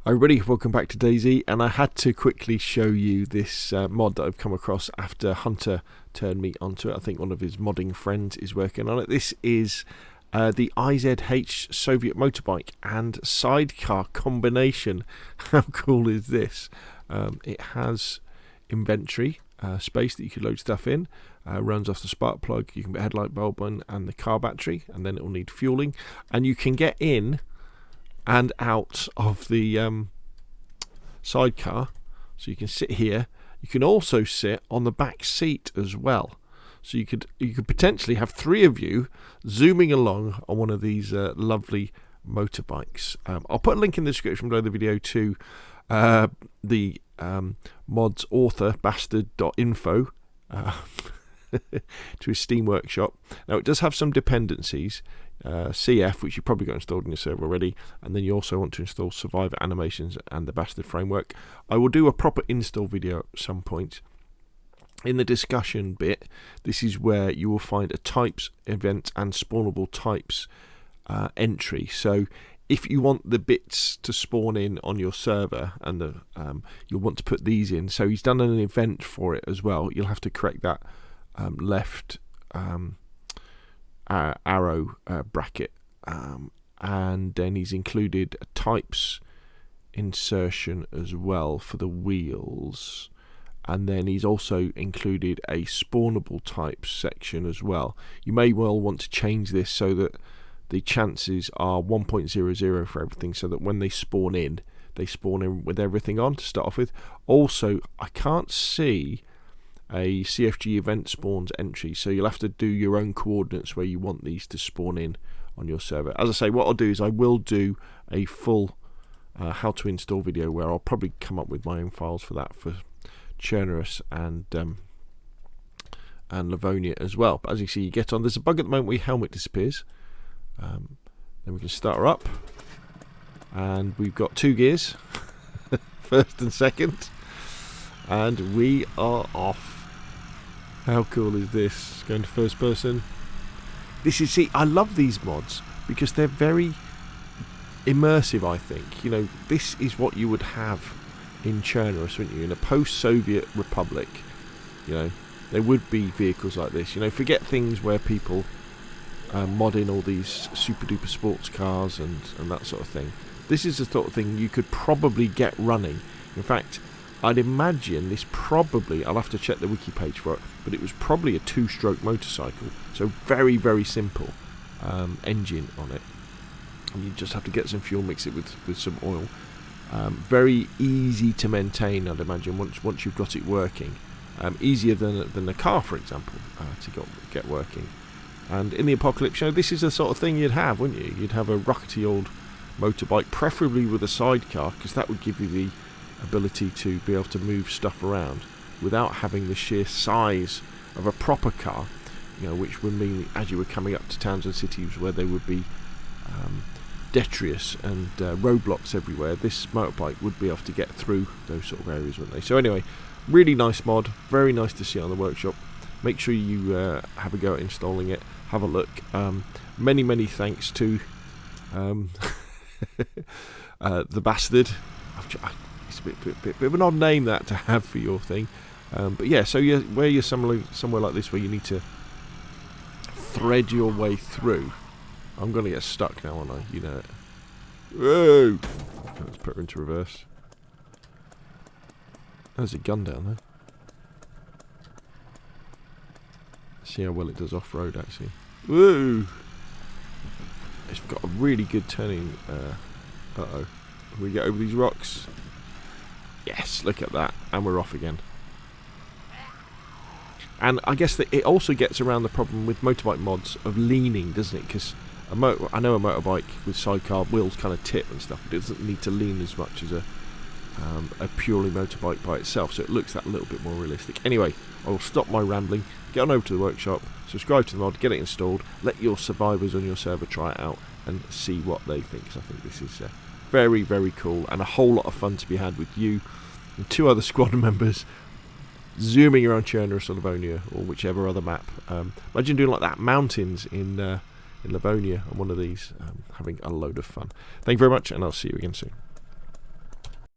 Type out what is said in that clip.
Hi everybody, welcome back to DayZ, and I had to quickly show you this mod that I've come across after Hunter turned me onto it. I think one of his modding friends is working on it. This is the IZH Soviet motorbike and sidecar combination. How cool is this? It has inventory space that you can load stuff in, runs off the spark plug, you can put a headlight bulb on and the car battery, and then it will need fueling, and you can get in and out of the sidecar, so you can sit here. You can also sit on the back seat as well, so you could potentially have three of you zooming along on one of these lovely motorbikes. I'll put a link in the description below the video to the mod's author, bastard.info, to his Steam workshop. Now it does have some dependencies, CF, which you've probably got installed in your server already, and then you also want to install Survivor Animations and the Bastard framework. I will do a proper install video at some point. In the discussion bit, this is where you will find a types, event and spawnable types entry. So if you want the bits to spawn in on your server, and you'll want to put these in, so he's done an event for it as well. You'll have to correct that left arrow bracket, and then he's included a types insertion as well for the wheels, and then he's also included a spawnable types section as well. You may well want to change this so that the chances are 1.00 for everything, so that when they spawn in with everything on to start off with. Also, I can't see a CFG event spawns entry, so you'll have to do your own coordinates where you want these to spawn in on your server. As I say, what I'll do is I will do a full how to install video where I'll probably come up with my own files for that, for Chernerus and Livonia as well. But as you see, you get on. There's a bug at the moment where your helmet disappears. Then we can start her up, and we've got two gears, first and second, and we are off. How cool is this? Going to first person. See, I love these mods because they're very immersive, I think. You know, this is what you would have in Chernerus, wouldn't you? In a post-Soviet republic, you know, there would be vehicles like this. You know, forget things where people mod in all these super-duper sports cars and that sort of thing. This is the sort of thing you could probably get running. In fact, I'd imagine this probably, I'll have to check the wiki page for it, but it was probably a two-stroke motorcycle, so very, very simple engine on it, and you just have to get some fuel, mix it with some oil. Very easy to maintain, I'd imagine, once you've got it working. Easier than a car, for example, to get working. And in the apocalypse, you know, this is the sort of thing you'd have, wouldn't you? You'd have a rockety old motorbike, preferably with a sidecar, because that would give you the ability to be able to move stuff around without having the sheer size of a proper car, you know, which would mean as you were coming up to towns and cities where there would be detritus and roadblocks everywhere, this motorbike would be able to get through those sort of areas, wouldn't they? So anyway, really nice mod, very nice to see on the workshop. Make sure you have a go at installing it, have a look. Many thanks to the Bastard. It's a bit of an odd name that to have for your thing, but yeah. So where you're somewhere like this where you need to thread your way through. I'm gonna get stuck now, aren't I? You know it. Whoa! Let's put her into reverse. There's a gun down there. See how well it does off-road, actually. Woo! It's got a really good turning. Uh-oh. We get over these rocks. Yes, look at that. And we're off again. And I guess that it also gets around the problem with motorbike mods of leaning, doesn't it? Because I know a motorbike with sidecar wheels kind of tip and stuff, but it doesn't need to lean as much as a purely motorbike by itself, so it looks that little bit more realistic. Anyway, I will stop my rambling, get on over to the workshop, subscribe to the mod, get it installed, let your survivors on your server try it out and see what they think, because I think this is very, very cool and a whole lot of fun to be had with you and two other squad members zooming around Chernerus or Livonia or whichever other map. Imagine doing like that, mountains in Livonia on one of these, having a load of fun. Thank you very much, and I'll see you again soon.